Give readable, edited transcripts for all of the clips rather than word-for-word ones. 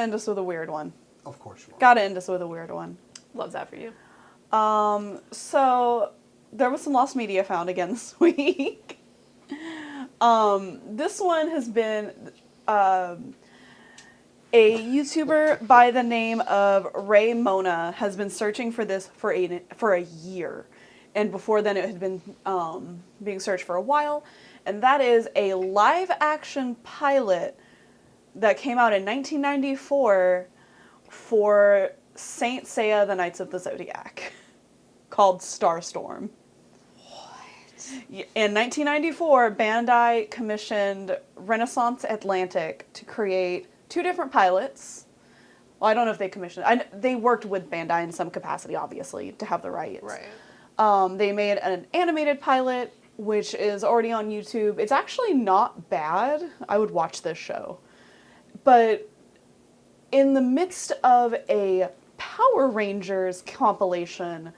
end us with a weird one. Of course you are. Gotta end us with a weird one. Love that for you. So there was some lost media found again this week. This one has been a YouTuber by the name of Ray Mona has been searching for this for a year, and before then it had been being searched for a while, and that is a live action pilot that came out in 1994 for Saint Seiya: The Knights of the Zodiac, called Starstorm. In 1994, Bandai commissioned Renaissance Atlantic to create 2 different pilots. Well, I don't know if they commissioned. They worked with Bandai in some capacity, obviously, to have the rights. Right. They made an animated pilot, which is already on YouTube. It's actually not bad. I would watch this show. But in the midst of a Power Rangers compilation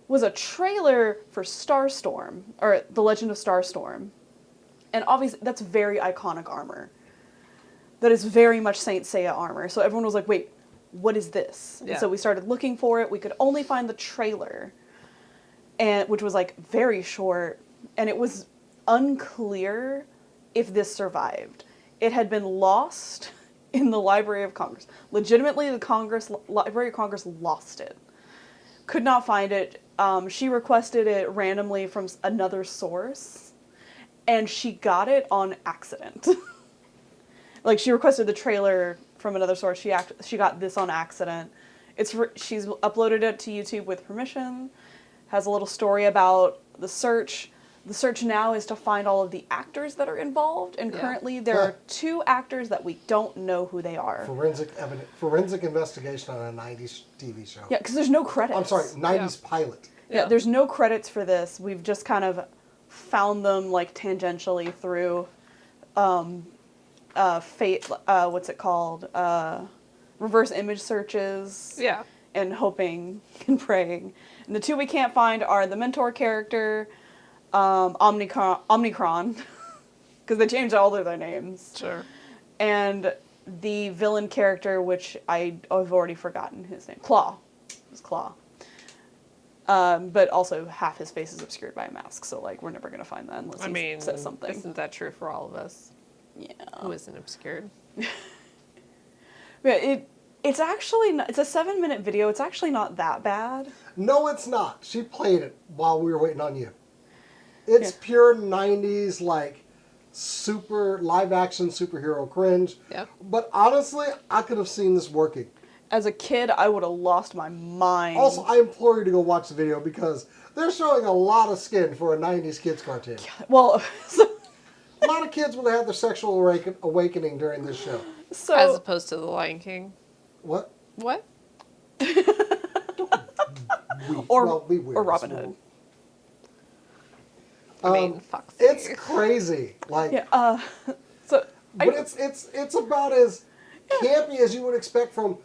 was a trailer for Starstorm, or The Legend of Starstorm. And obviously, that's very iconic armor. That is very much Saint Seiya armor. So everyone was like, wait, what is this? Yeah. And so we started looking for it. We could only find the trailer, and which was like very short. And it was unclear if this survived. It had been lost in the Library of Congress. Legitimately, the Library of Congress lost it. Could not find it. She requested it randomly from another source, and she got it on accident. Like, she requested the trailer from another source. She got this on accident. She's uploaded it to YouTube with permission. Has a little story about the search. The search now is to find all of the actors that are involved, and currently there are 2 actors that we don't know who they are. Forensic investigation on a 90s TV show. Yeah, because there's no credits. I'm sorry, 90s pilot. Yeah, there's no credits for this. We've just kind of found them like tangentially through what's it called? Reverse image searches. Yeah. And hoping and praying. And the 2 we can't find are the mentor character, Omnicron, because they changed all of their names. Sure. And the villain character, which I've already forgotten his name. Claw. It was Claw. But also half his face is obscured by a mask, so like we're never gonna find that unless he says something. Isn't that true for all of us? Yeah. Who isn't obscured? Yeah, it's actually not, it's a 7-minute video. It's actually not that bad. No, it's not. She played it while we were waiting on you. It's pure 90s, like, super live-action superhero cringe. Yeah. But honestly, I could have seen this working. As a kid, I would have lost my mind. Also, I implore you to go watch the video because they're showing a lot of skin for a 90s kids cartoon. Well, a lot of kids would have had their sexual awakening during this show. so As opposed to The Lion King. What? What? or Robin Hood. I mean, fuck. It's crazy. Like, Yeah. So, but it's about as campy as you would expect from.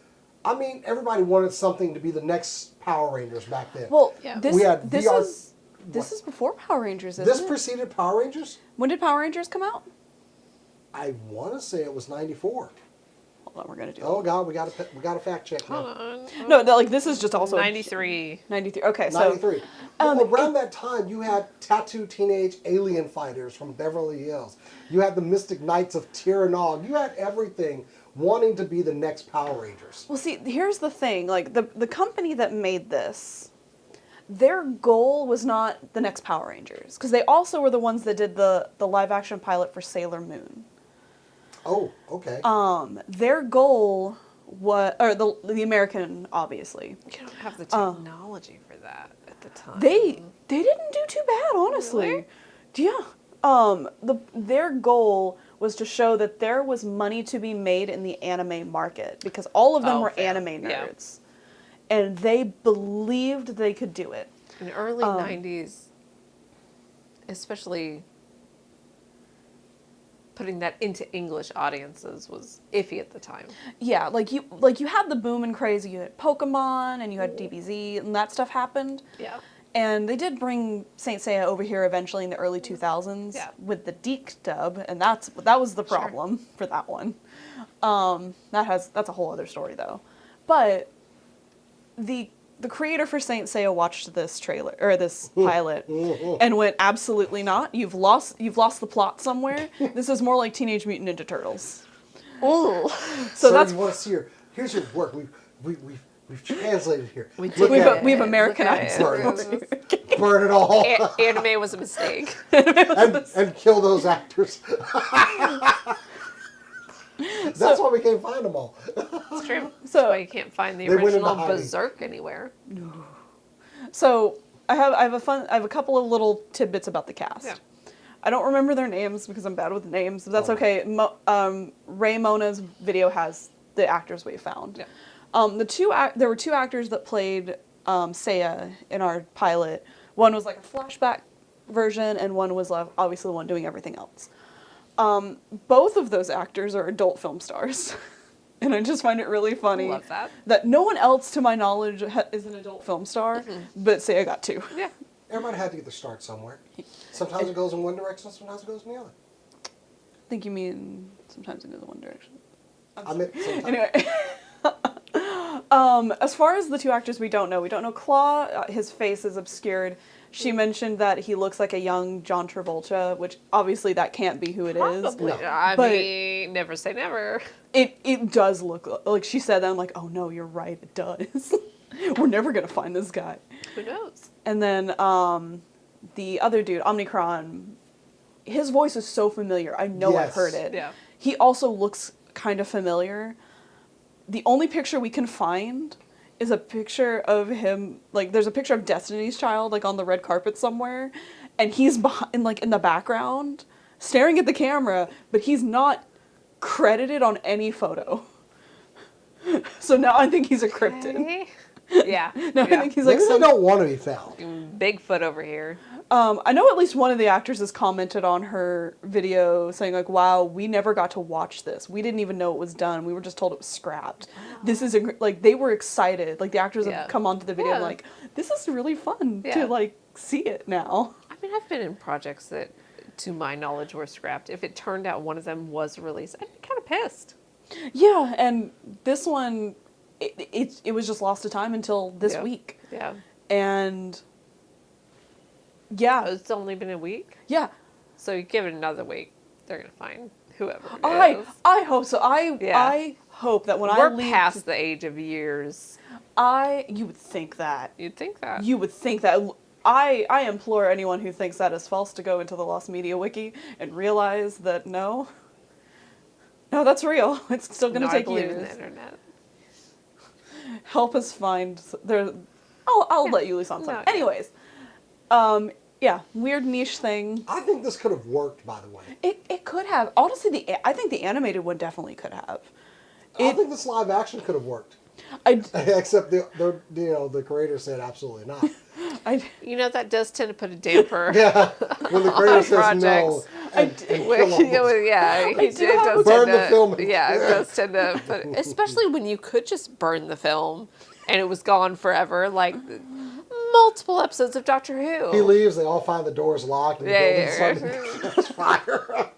I mean, everybody wanted something to be the next Power Rangers back then. well, Yeah. this We had this VR is this is before Power Rangers, isn't this it? preceded Power Rangers. When did Power Rangers come out? I want to say it was '94. Hold on, we're gonna do. Oh God, we got to fact check Hold now. on. No, like this is just also 93. 93. Okay, so 93. Well, around that time, you had tattoo teenage alien fighters from Beverly Hills. You had the Mystic Knights of Tiranaug. You had everything wanting to be the next Power Rangers. well, see, here's the thing. Like the company that made this, their goal was not the next Power Rangers, because they also were the ones that did the live action pilot for Sailor Moon. Oh, okay. Their goal was, or the American, obviously. You don't have the technology for that at the time. They didn't do too bad, honestly. Really? Yeah. Their goal was to show that there was money to be made in the anime market, because all of them were fair. anime Yeah. nerds. And they believed they could do it. In the early 90s, especially putting that into English audiences was iffy at the time. Yeah, like you had the boom and craze. You had Pokemon and you had DBZ, and that stuff happened. Yeah. And they did bring Saint Seiya over here eventually in the early 2000s with the Deke dub, and that was the problem for that one. That's a whole other story though. But the creator for Saint Seiya watched this trailer or this pilot and went, absolutely not. You've lost the plot somewhere. This is more like Teenage Mutant Ninja Turtles. Ooh. So Sir, that's you want to see here's your work. We've translated here. we've Americanized it. Burn it all. Anime was a mistake. and kill those actors. That's why we can't find them all. It's true. So- That's why you can't find the They went into original hiding. Berserk anywhere. So I have a couple of little tidbits about the cast. Yeah. I don't remember their names because I'm bad with names, but that's okay. Ray Mona's video has the actors we found. Yeah. There were two actors that played Seiya in our pilot. One was like a flashback version, and one was obviously the one doing everything else. Both of those actors are adult film stars. And I just find it really funny Love that. no one else, to my knowledge, is an adult film star, but Seiya got two. Yeah. Everybody had to get their start somewhere. Sometimes it goes in one direction, sometimes it goes in the other. I think you mean sometimes it goes in one direction. I meant sometimes. Anyway, as far as the two actors we don't know Claw, his face is obscured. She mentioned that he looks like a young John Travolta, which obviously that can't be who it is. Probably. No. I But- mean, never say never. It does look like she said that. I'm like, oh no, you're right, it does. We're never gonna find this guy. Who knows? And then the other dude, Omnicron, his voice is so familiar. I know I've Yes. heard it. Yeah. He also looks kind of familiar. The only picture we can find is a picture of him, like there's a picture of Destiny's Child like on the red carpet somewhere, and he's behind, like in the background, staring at the camera, but he's not credited on any photo. So now I think he's a cryptid. Okay. Yeah. No, I yeah. think he's like Maybe they some. don't want to be found. Bigfoot over here. I know at least one of the actors has commented on her video saying like, "Wow, we never got to watch this. We didn't even know it was done. We were just told it was scrapped. This is like they were excited. Like the actors Yeah. have come onto the video and Yeah. like, this is really fun Yeah. to like see it now." I mean, I've been in projects that, to my knowledge, were scrapped. If it turned out one of them was released, I'd be kind of pissed. Yeah, and this one, it was just lost to time until this Yeah. week, Yeah. and yeah, It's only been a week, yeah. so you give it another week, they're gonna find whoever it is. I hope so. Yeah. I hope that when I We're leave, past the age of years. you would think that. You'd think that. You would think that. I implore anyone who thinks that is false to go into the Lost Media Wiki and realize that no, that's real. It's still going to I take believe in years. the internet. Help us find there. I'll let you loose on No, something. yeah. Anyways, yeah, weird niche thing. I think this could have worked, by the way. It could have. Honestly, I think the animated one definitely could have. I think this live action could have worked. I, Except the creator said absolutely not. I, You know, that does tend to put a damper. Yeah, when the creator says no, projects. and Well, kill them. yeah, it do have does Burn tend the to, film. Yeah, it does tend to, but especially when you could just burn the film and it was gone forever, like multiple episodes of Doctor Who. He leaves, they all find the doors locked, and the Yeah, building's starting to catch fire.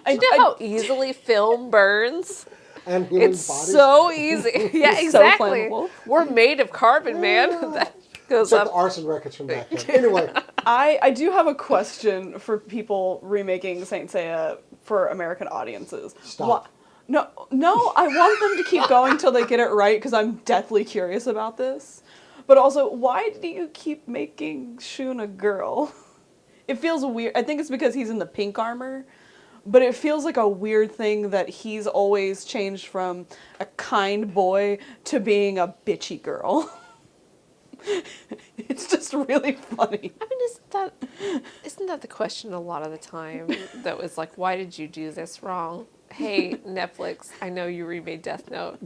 You know how easily film burns? And human It's bodies. so easy. Yeah, It's so exactly. flammable. We're made of carbon, man. That goes Check the up. arson records from back then. Anyway, I do have a question for people remaking Saint Seiya for American audiences. Stop. No, I want them to keep going till they get it right because I'm deathly curious about this. But also, why do you keep making Shun a girl? It feels weird. I think it's because he's in the pink armor. But it feels like a weird thing that he's always changed from a kind boy to being a bitchy girl. It's just really funny. I mean, isn't that the question a lot of the time? That was like, why did you do this wrong? Hey, Netflix, I know you remade Death Note.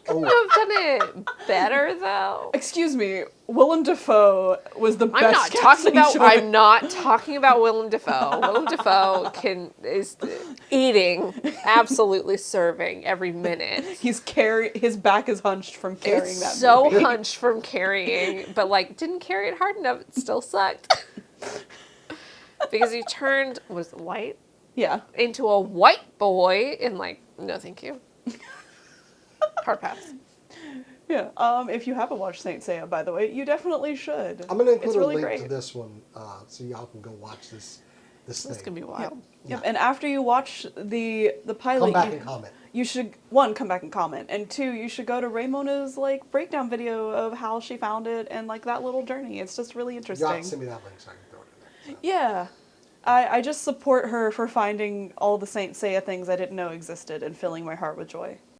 Couldn't you have done it better though? Excuse me, Willem Dafoe was the best I'm not talking casting about. choice. I'm not talking about Willem Dafoe. Willem Dafoe is eating, absolutely serving every minute. His back is hunched from carrying It's that so movie. hunched from carrying, but like didn't carry it hard enough. It still sucked because he turned was it light. Yeah. into a white boy, and like, no, thank you. Hard pass. Yeah. If you haven't watched Saint Seiya, by the way, you definitely should. I'm going to include It's a really link great. to this one so y'all can go watch this This thing. could be Yep. wild. Yep. And after you watch the pilot, Come back and comment. you should, one, come back and comment, and two, you should go to Raymona's like breakdown video of how she found it and like that little journey. It's just really interesting. Y'all can send me that link so I can throw it in there. So. Yeah. I just support her for finding all the Saint Seiya things I didn't know existed and filling my heart with joy.